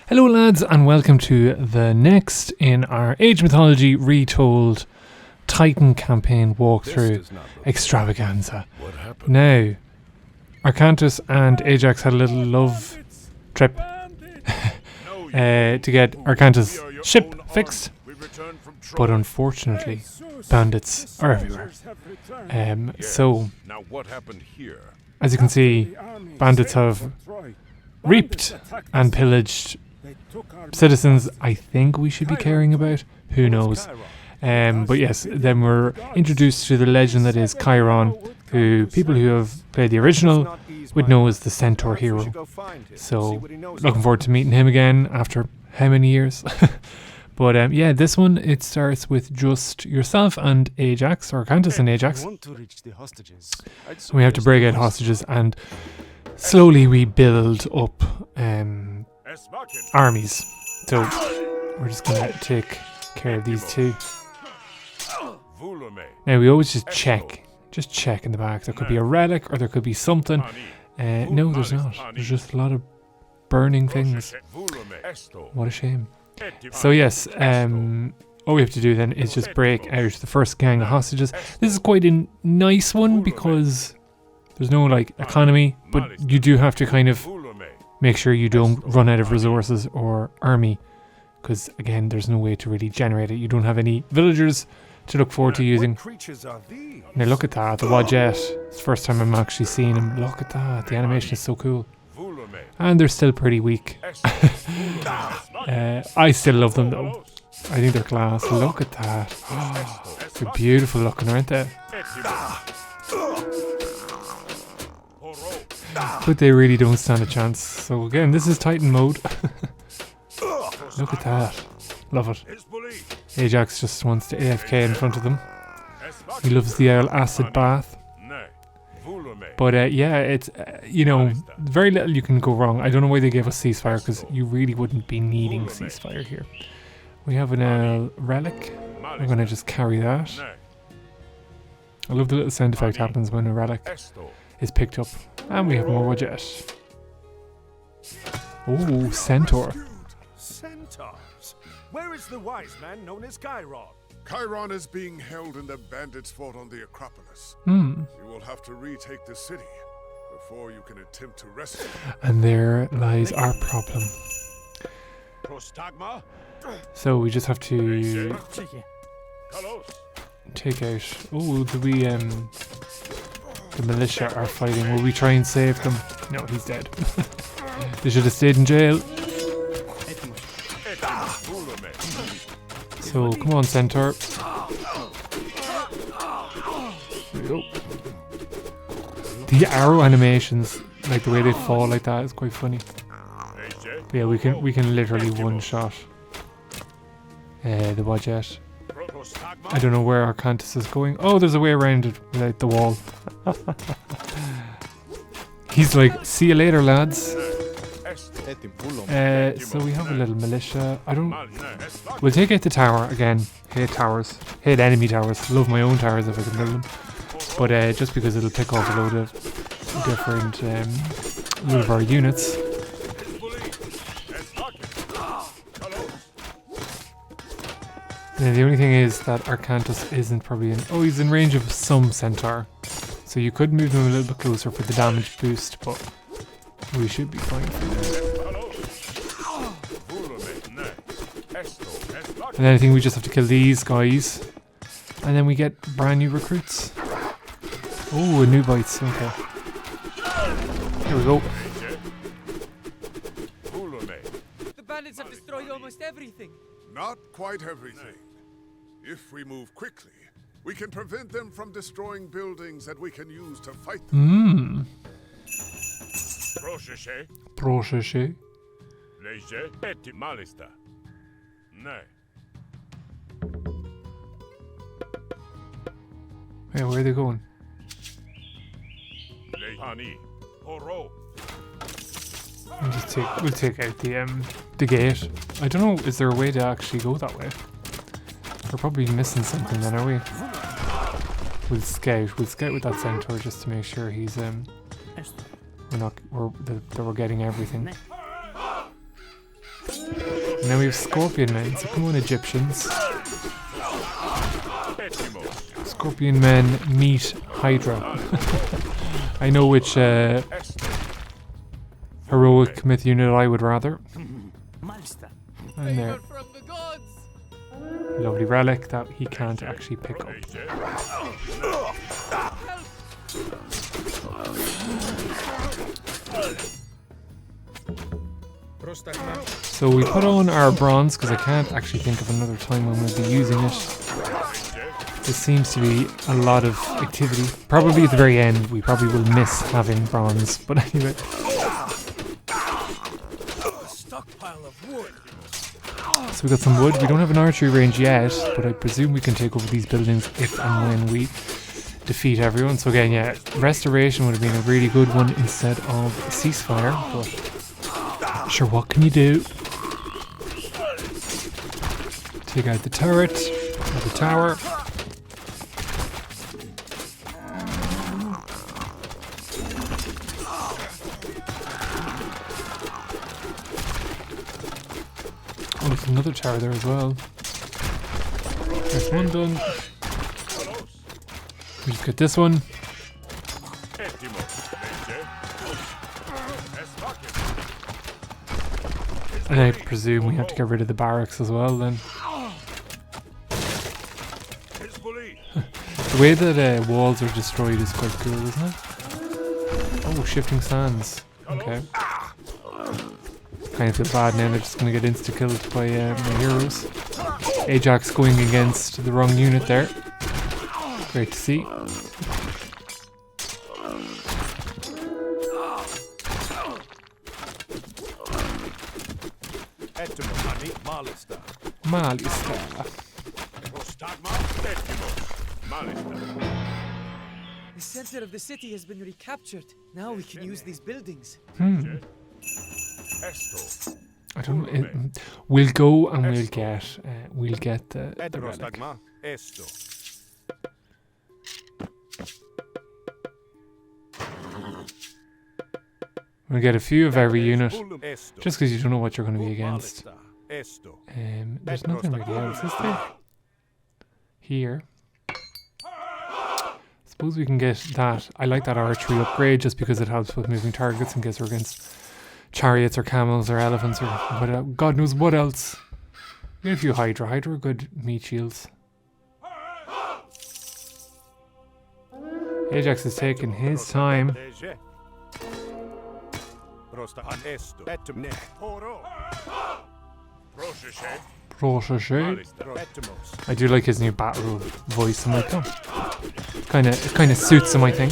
Hello lads and welcome to the next in our Age of Mythology Retold Titan campaign walkthrough extravaganza. Now, Arkantos and Ajax had a little love trip to get Arkantos' ship fixed, but unfortunately bandits are everywhere. So, as you can see, bandits have reaped and pillaged citizens I think we should be caring about. Who knows? But yes, then we're introduced to the legend that is Chiron, who people who have played the original would know as the centaur hero. So looking forward to meeting him again after how many years? But yeah, this one, it starts with just yourself and Ajax, or Arkantos and Ajax. We have to break out hostages, and slowly we build up armies. So we're just going to take care of these two. Now we always just check in the back. There could be a relic or there could be something. No, there's not. There's just a lot of burning things. What a shame. So yes, all we have to do then is just break out the first gang of hostages. This is quite a nice one because there's no like economy, but you do have to kind of make sure you don't run out of resources or army, because again there's no way to really generate it. You don't have any villagers to look forward to using. Now look at that, the Wadjet. It's the first time I'm actually seeing him. Look at that, the animation is so cool. And they're still pretty weak. I still love them though. I think they're class. Look at that. Oh, they're beautiful looking, aren't they? But they really don't stand a chance. So again, this is Titan mode. Look at that. Love it. Ajax just wants to AFK in front of them. He loves the acid bath. But yeah, it's, you know, very little you can go wrong. I don't know why they gave us ceasefire, because you really wouldn't be needing ceasefire here. We have an relic. I'm going to just carry that. I love the little sound effect happens when a relic is picked up. And we have more Wadjet. Oh, centaur. Centaurs. Where is the wise man known as Chiron? Chiron is being held in the bandits' fort on the Acropolis. Hmm. You will have to retake the city before you can attempt to rescue him. And there lies our problem. So we just have to take out. Oh, the militia are fighting. Will we try and save them? No, he's dead. They should have stayed in jail. So come on, centaur. There we go. The arrow animations, like the way they fall like that, is quite funny. But yeah, we can literally one shot the Wadjet. I don't know where Arkantos is going. Oh, there's a way around it without the wall. He's like, see you later, lads. So we have a little militia. We'll take out the tower again. Hate towers. Hate enemy towers. Love my own towers if I can build them. But just because it'll pick off a load of different load of our units. Now the only thing is that Arkantos isn't probably in. Oh, he's in range of some centaur, so you could move him a little bit closer for the damage boost, but we should be fine for now. And then I think we just have to kill these guys, and then we get brand new recruits. Oh, a new bites. Okay. Here we go. The bandits have destroyed almost everything. Not quite everything. If we move quickly, we can prevent them from destroying buildings that we can use to fight them. Prošeše. Hey, where are they going? We'll take out the gate. I don't know, is there a way to actually go that way? We're probably missing something then, are we? We'll scout with that centaur just to make sure he's that we're getting everything. Now we have Scorpion Men, so come on Egyptians. Scorpion Men meet Hydra. I know which heroic myth unit I would rather. And there. From the gods. Lovely relic that he can't actually pick up. So we put on our bronze because I can't actually think of another time when we'll be using it. There seems to be a lot of activity. Probably at the very end we probably will miss having bronze, but anyway. Stockpile of wood. So we got some wood. We don't have an archery range yet, but I presume we can take over these buildings if and when we defeat everyone. So again, yeah, restoration would have been a really good one instead of ceasefire, but sure, what can you do? Take out the turret, or the tower. Oh, there's another tower there as well. There's one done. We just get this one. And I presume we have to get rid of the barracks as well then. The way that walls are destroyed is quite cool, isn't it? Oh, shifting sands. Okay. Kind of feel bad now, they're just going to get insta-killed by my heroes. Ajax going against the wrong unit there. Great to see. Malista. The center of the city has been recaptured. Now we can use these buildings. I don't know. We'll go and we'll get the relic. We'll get a few of every unit, just because you don't know what you're going to be against. There's nothing really else, is there? Here. Suppose we can get that. I like that archery upgrade just because it helps with moving targets in case we're against chariots or camels or elephants or whatever. God knows what else. We get a few Hydra. Hydra are good meat shields. Ajax is taking his time. Protégé. I do like his new battle voice. I'm like, oh, it kind of suits him, I think.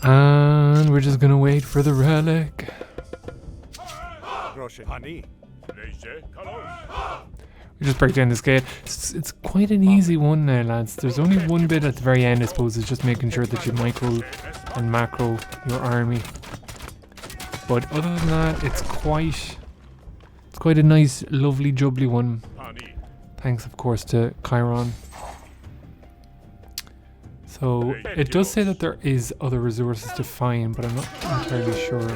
And we're just gonna wait for the relic. We just break down this gate. It's quite an easy one now, lads. There's only one bit at the very end, I suppose, is just making sure that you micro and macro your army. But other than that, it's quite a nice, lovely, jubbly one. Thanks, of course, to Chiron. So it does say that there is other resources to find, but I'm not entirely sure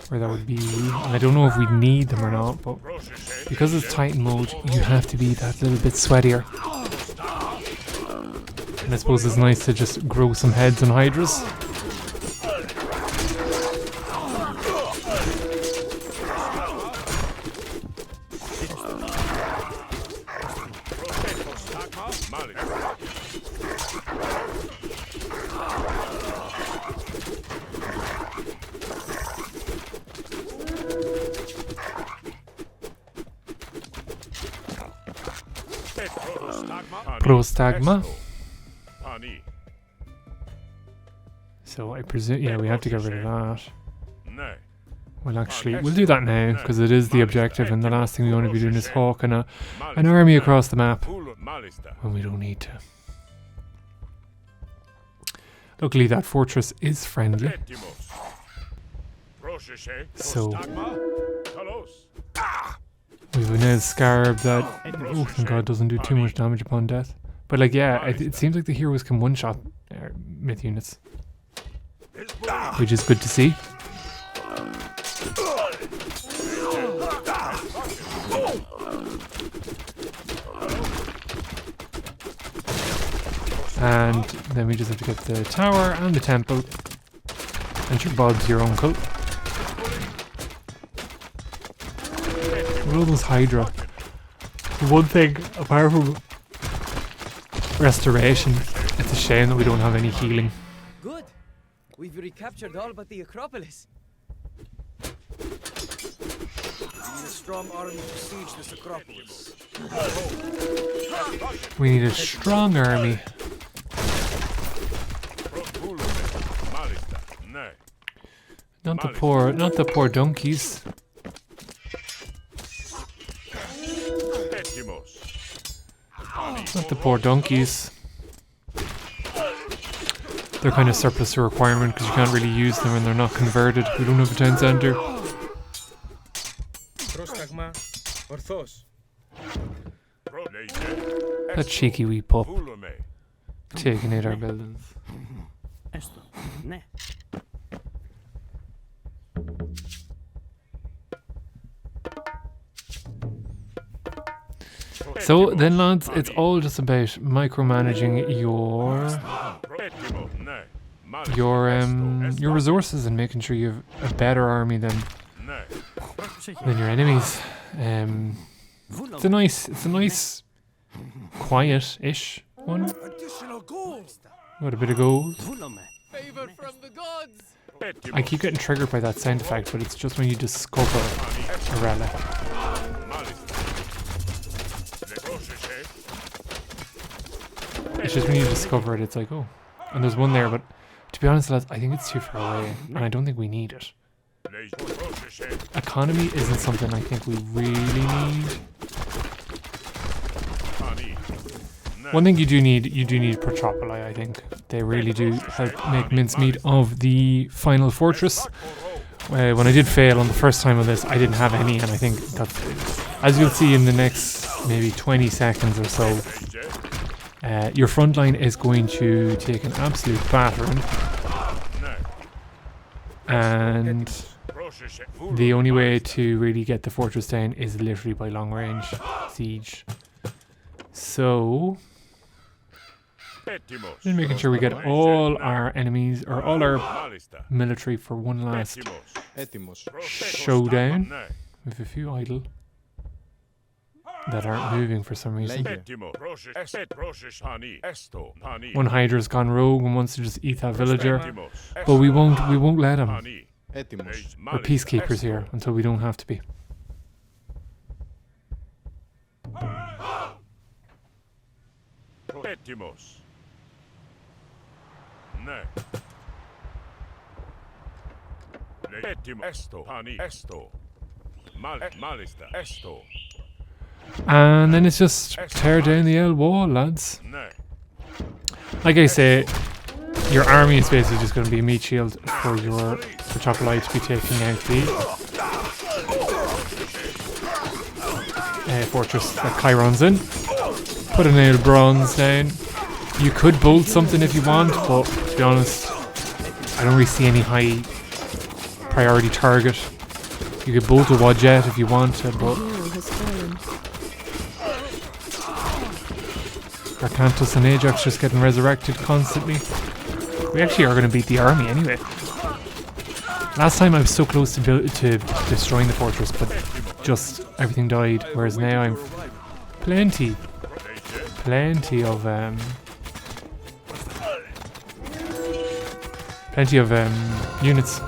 where that would be. And I don't know if we need them or not, but because it's Titan mode, you have to be that little bit sweatier. And I suppose it's nice to just grow some heads on Hydras. Prostagma. So I presume, yeah, we have to get rid of that. Well, actually, we'll do that now because it is the objective, and the last thing we want to be doing is hawk an army across the map when we don't need to. Luckily, that fortress is friendly. So we have a nail scarab that, oh thank god, doesn't do too much damage upon death. But like, yeah, it seems like the heroes can one-shot myth units, which is good to see. And then we just have to get the tower and the temple. And your Bob's your uncle. What are all those Hydra? The one thing, apart from restoration, it's a shame that we don't have any healing. Good. We've recaptured all but the Acropolis. We need a strong army to siege this Acropolis. We need a strong army. Not the poor donkeys. Not the poor donkeys. They're kind of surplus to requirement because you can't really use them when they're not converted. We don't have a town centre. That cheeky wee pup. Taking out our buildings. So then lads, it's all just about micromanaging your resources and making sure you have a better army than your enemies. It's a nice quiet-ish one. Got a bit of gold. Favor from the gods. I keep getting triggered by that sound effect, but it's just when you discover a relic. It's just when you discover it, it's like, oh. And there's one there, but to be honest, lads, I think it's too far away, and I don't think we need it. Economy isn't something I think we really need. One thing you do need Protropoli, I think. They really do help make mincemeat of the final fortress. When I did fail on the first time of this, I didn't have any, and I think that's, as you'll see in the next maybe 20 seconds or so, your front line is going to take an absolute battering, and the only way to really get the fortress down is literally by long range siege. So just making sure we get all our enemies or all our military for one last showdown with a few idle that aren't moving for some reason. One Hydra's gone rogue and wants to just eat that villager, but we won't let him. We're peacekeepers here until we don't have to be. And then it's just tear down the L wall, lads. Like I say, your army is basically just going to be a meat shield for your Protropoli to be taking out the fortress that Chiron's in. Put a nail bronze down. You could bolt something if you want, but to be honest, I don't really see any high priority target. You could bolt a Wadjet if you want to, but Arkantos and Ajax just getting resurrected constantly. We actually are going to beat the army anyway. Last time I was so close to destroying the fortress, but just everything died, whereas now I'm plenty of units.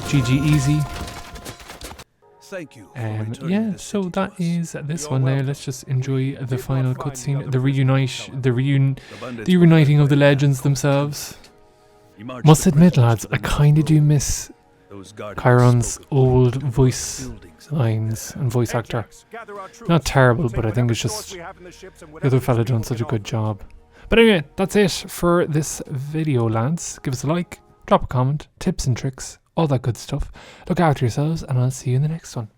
GG easy. Thank you. Yeah, so that is this one now. Let's just enjoy the final cutscene, the reuniting of the legends themselves. Must admit, lads, I kind of do miss Chiron's old voice lines and voice actor. Not terrible, but I think it's just the other fella done such a good job. But anyway, that's it for this video, lads. Give us a like, drop a comment, tips and tricks, all that good stuff. Look after yourselves, and I'll see you in the next one.